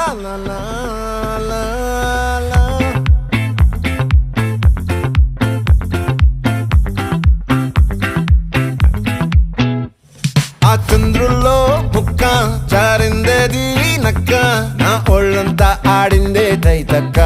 la la la la la. ఆ చంద్రుల్లో బుక్క జారిందేది నక్క నా ఒళ్ళంతా ఆడిందే తైతక్క